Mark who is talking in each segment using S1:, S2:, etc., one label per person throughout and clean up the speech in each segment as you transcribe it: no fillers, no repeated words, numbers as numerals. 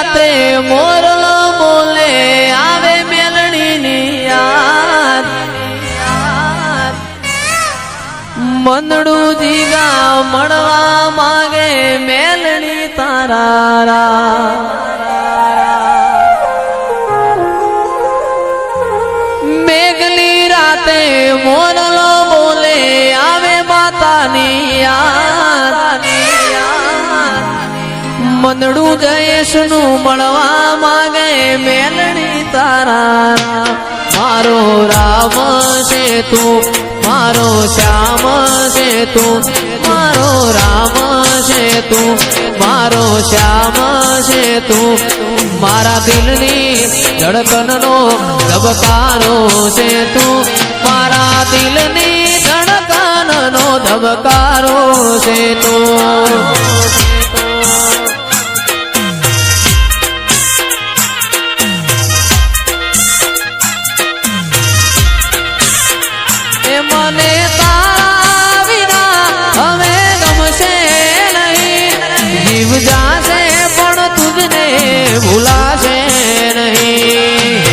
S1: રાતે મોરલો બોલે આવે મેલડીની યાદ મંદડું જીગા મળવા માંગે મેલડી તારા મેઘની રાતે મોરલો બોલે આવે માતાની યાદ મંદડું જયેશનું મળવા માંગે મેલડી તારા મારો રામ છે તું મારો શ્યામ છે તું મારો રામ છે તું મારો શ્યામ છે તું મારા દિલની ધડકનનો ધબકારો છે તું મારા દિલની ધડકનનો ધબકારો છે તું મને તારા વિના હવે ગમશે નહીં જીવ જાશે પણ તુજને ભૂલાશે નહીં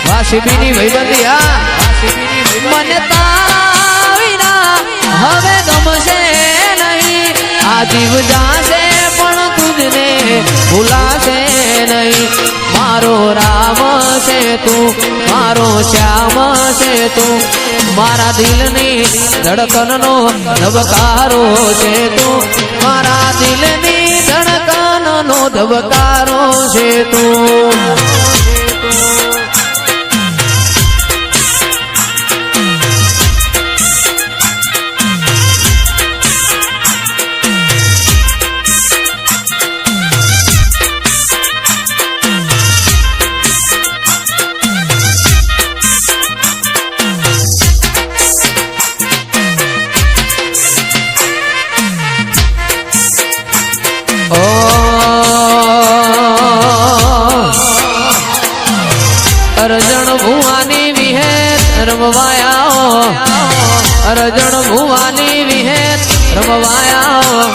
S1: વાસીબીની ભાઈબંધિયા મને તારા વિના હવે ગમશે નહીં આ જીવ જાશે પણ તુજને ભૂલાશે નહીં મારો રામ છે તું મારો શ્યામ છે તું મારા દિલની ધડકનનો ધબકારો છે તું મારા દિલની ધડકનનો ધબકારો છે તું અરજણ ભુવાની વિહેત રમવાયા અરજણ ભુવાની વિહેત રમવાયા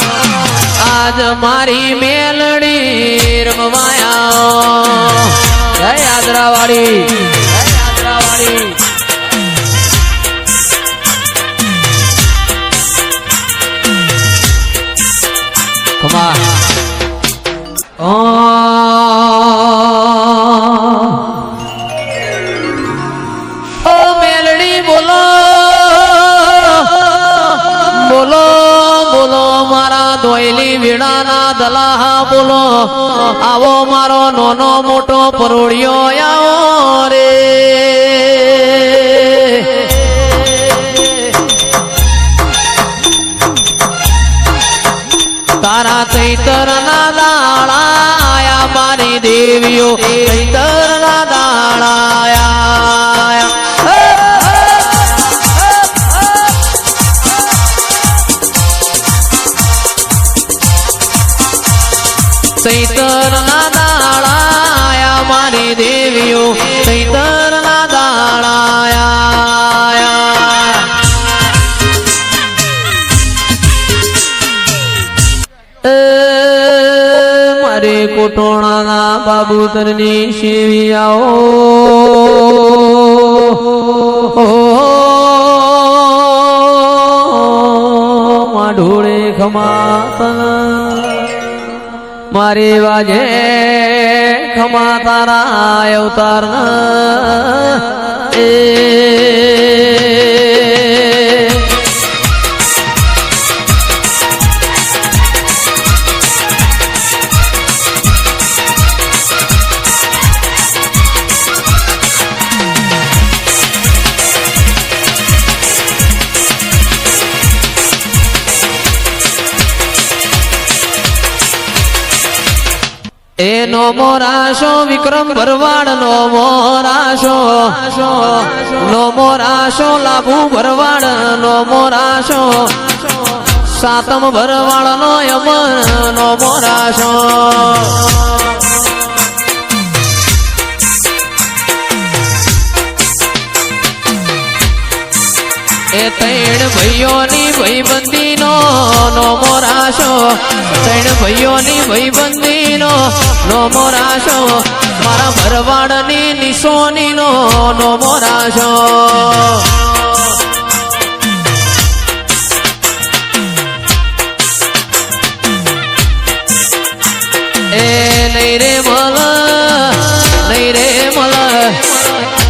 S1: આજ મારી મેલડી રમવાયા જય આદરાવાળી કમા દોયલી વીણાના દલાહા બોલો આવો મારો નાનો મોટો પરોડિયો આવો રે તારા ચૈતરના દાળા આયા મારી દેવીઓ ચૈતરના દાળા આયા ચૈતરના દાળાયા મારી દેવીઓ ચૈતરના દાળાયા મારે કોટોણાના બાબુતરની શેવિયાઓ ઢોળે ખમાતા મારે વાજે ખમા તારા અવતાર નો મોરાશો વિક્રમ ભરવાડ નો મોરાશો નો મોરાશો લાભુ ભરવાડ નો મોરાશો સાતમ ભરવાડ નો યમન નો મોરાશો એ તૈણ ભાઈઓની ભાઈબંધીનો નોમો રાશો તૈણ ભાઈઓની ભાઈબંધીનો નોમો રાશો મારા ભરવાડની નિશોનીનો નોમો રાશો એ નહીં રે મલ નહીં રે મલ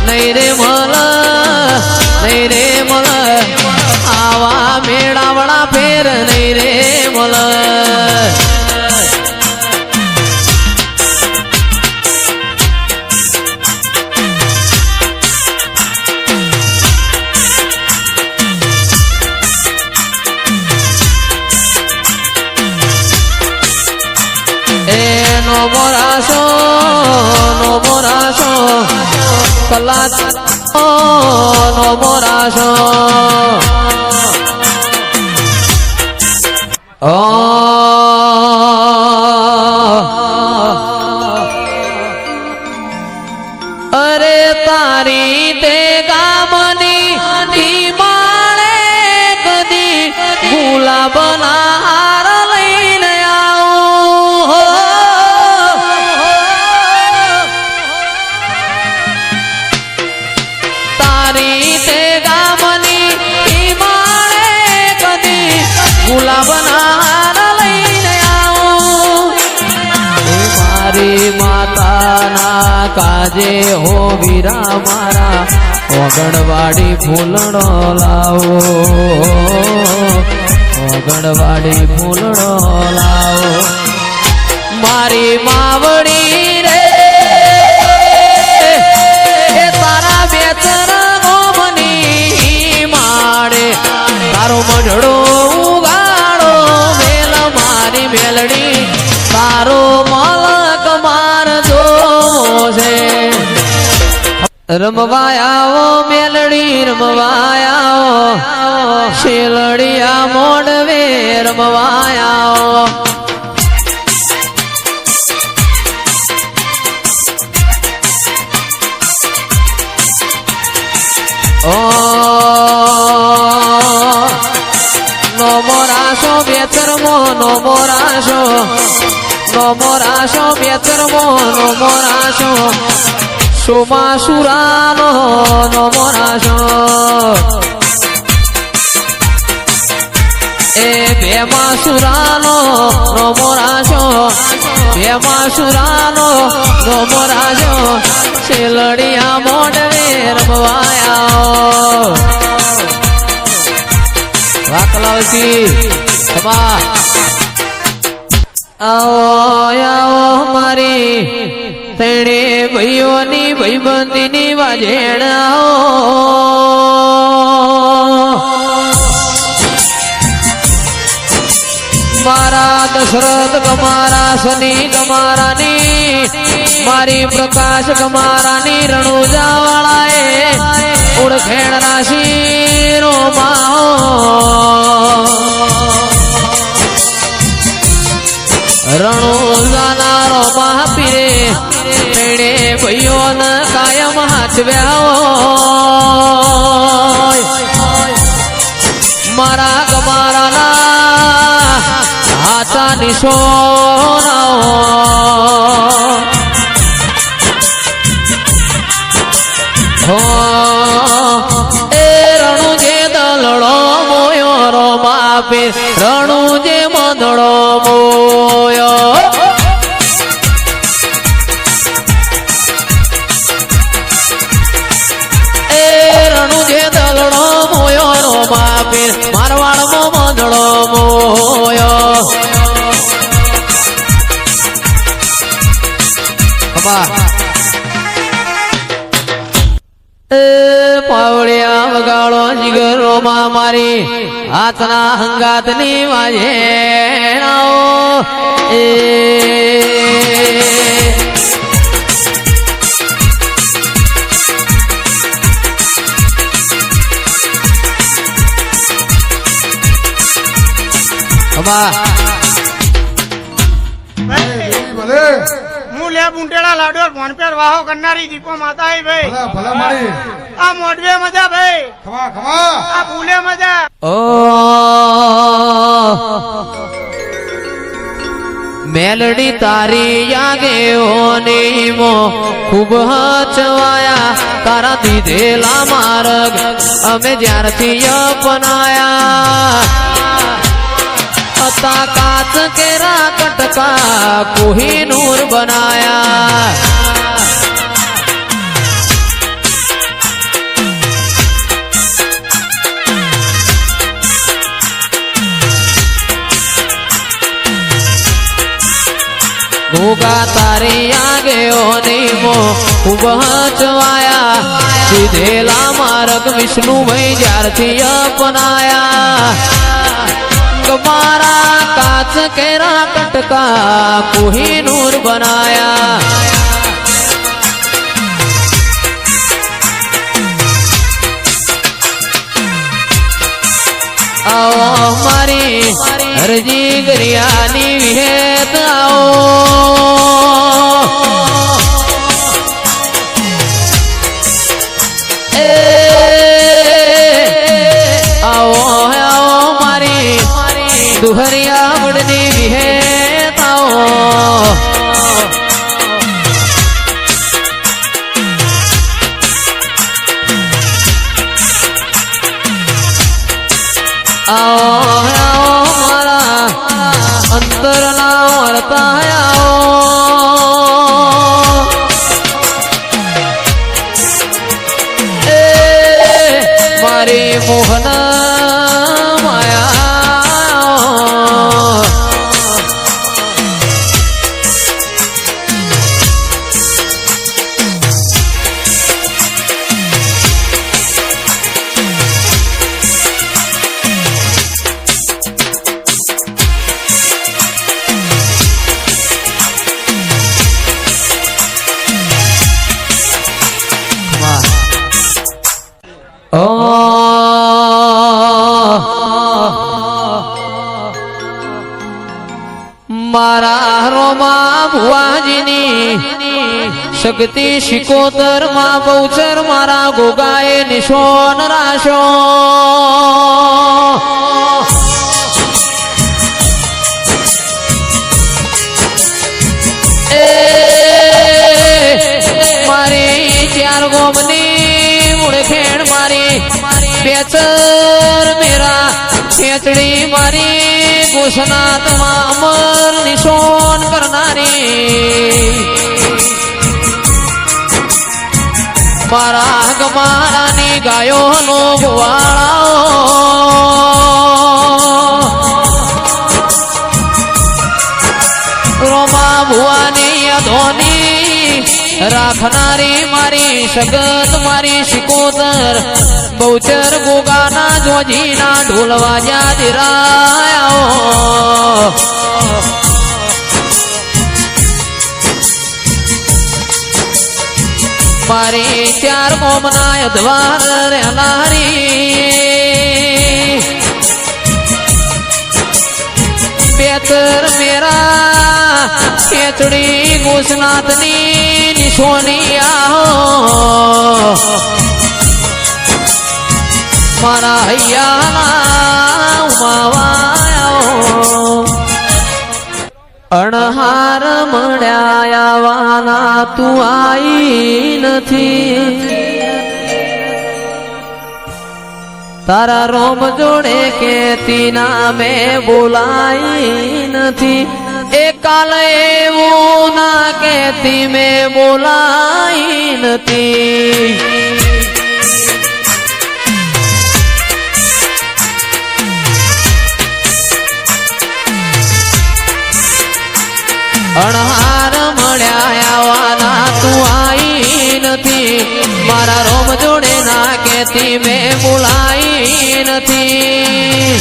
S1: નહીં રે મલ નહીં રે મલ આવા મેળાવડા ફેર નહીં રે મલ નો મોરાશો કલા નો મોરાશો અરે તારી તે ગામની માળે કદી ગુલાબના હાર લઈને આવું તારી તે ગામની માળે કદી ગુલાબના હાર લઈને આવું મારી માતાના કાજે હો વીરા મારા ઓગણવાડી ફૂલડો લાવો ઓગણવાડી ફૂલડો લાવો મારી માવડી રે તારા બેચર ગોમની માડે તારો મઢડો ઉગાડો મેલ મારી મેલડી તારો મલક માર જો છે રમવાયાઓ મેલડી રમવાયાઓ શેલડિયા મોડવે રમવાયાઓ નો મોરાશો બેચરમો નો મોરાશો નો મોરાશો બેચરમો નો મોરાશો સોમાસુરાનો નો મોરાશો એ ભેમાસુરાનો નો મોરાશો ભેમાસુરાનો નો મોરાશો શેલડિયા મોડવે રમવાયા વાકલાવતી તમા આવો આવો મારી તેણે ભાઈઓની ભાઈબંધીની વાજેણ મારા દશરથ કમારા શનિ કમારાની મારી પ્રકાશ કમારાની રણુજા વાળાએ ઓળખેણ રાશિ રો માહો રણુજાના રો મહાપીરે તેણે ભાઈઓને કાયમ હાચવ્યા મારા કમારાના હાચા નિશોનાઓ એ રણુ જે દલડો મોયો રો બાપે રણુ જે મંદડો મોયો એ રણુ જે દલડો મોયો રો બાપે મારવાડમાં મંદડો મોયો પાવડિયા વગાડો જીગરો માં મારી હાથના હંગાતની વાજેણાઓ એ
S2: હું લે બુંટેડા લાડો ફોન પર વાહો કરનારી દીપો માતા ભાઈ
S3: ભલા મારી
S2: આ મોઢવે મજા ભાઈ,
S3: ખમા ખમા
S2: આ ભૂલે મજા.
S1: ઓ મેલડી તારી આગેઓની મો ખૂબ હચવાયા તારા દીધેલા માર્ગ અમે જ્યારથી અપનાયા હતા કાચ કેરા કટકા કોહિનૂર બનાયા ગોગા તારી આગેઓની મો ખૂબ હચવાયા સીધેલા માર્ગ વિષ્ણુભાઈ જ્યારથી અપનાયા મારા કાચ કેરા કટકા કોહિનૂર બનાયા આવો મારી હરજી ગરિયાની વિહેત આવો દુહરિયા વડની વિહેતાઓ આવો મારા અંતરના વર્તા આવો મારી મોહન મારા રોમા ભુવાજીની શક્તિ શિકોતર માં બહુચર મારા ગોગાએ નિશોન રાશો મારી ચાર ગોમની મુળખેણ મારી બેચર મેરા ખેચડી મારી ઘોષનાથમાં અમર નિશોન કરનારી મારા ગમારાની ગાયોનો ગોવાળાઓ રોમા ભુવાની અધોની રાખનારી મારી સગત મારી શિકોતર બહુચર ગોગાના જોજીના ઢોલ વાજ્યા દિરાયો મારી ચાર મોમના અધવાર રહેનારી બેતર મેરા ખેચડી ગોસનાથની નિશોની આહો મારા હૈયાના ઉમાવાયો અણહાર મળ્યાવાના તું આઈ નથી તારા રોમ જોડે કેતી ના મેં બોલાઈ નથી એ કાલ એવું ના કેતી મેં બોલાઈ નથી અણહાર મળ્યાવાના તું આઈ નથી મારા રોમ જોડે ના કેતી મેં બોલાઈ નથી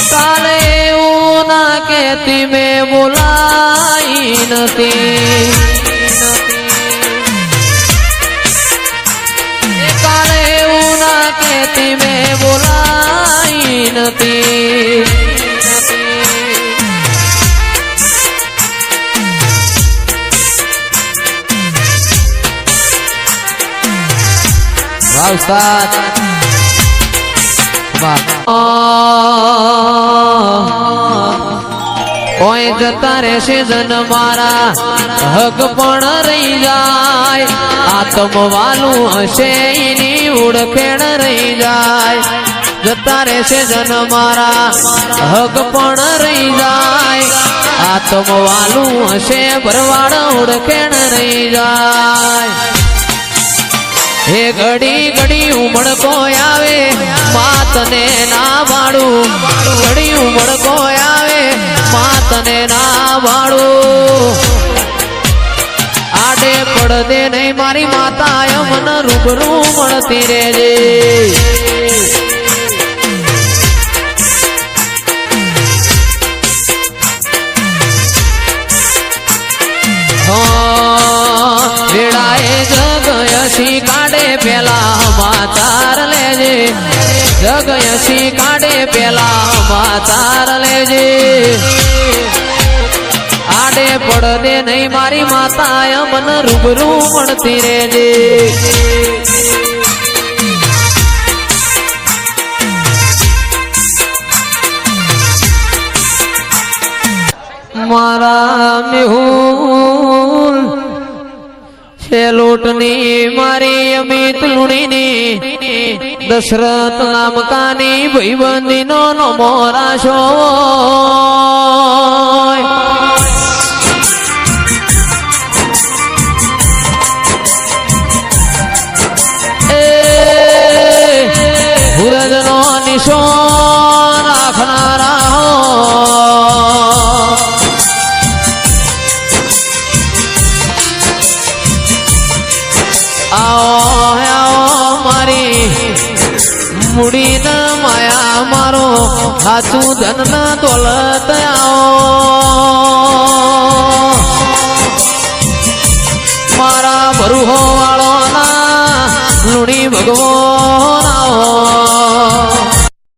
S1: કાલે એવું ના કેતી મેં બોલાઈ નથી કાલે એવું ના કેતી મેં બોલાઈ નથી ઉસ્તાદ ઓય જતા રહેશે જન મારા હક પણ રહી જાય આત્મવાલું હશે એની ઓળખેણ રહી જાય જતા રહેશે જન મારા હક પણ રહી જાય આત્મવાલું હશે ભરવાડ ઓળખેણ રહી જાય હે ઘડી ઘડી ઉમળકો આવે માતને ના વાળું ઘડી ઉમળકો આવે માતને ના વાળું આડે પડદે નહીં મારી માતા મન રૂબરૂ મળતી રહેજે વેળાએ જગયસી કાઢે પેલા માતાર લેજે જગયસી કાઢે પેલા માતાર લેજે આડે પડદે નહીં મારી માતા મન રૂબરૂ મળતી રહેજે મારા મેહુલ છેલોટની મારી અમિત લુણીની દશરથ નામકાની ભાઈબંધીનો નમો રાશો હુરજનો નિશો રાખનારા મુડી ન માયા મારો સાચું ધન ન દોલત મારા બરુહો વાળો ના લુણી ભગવો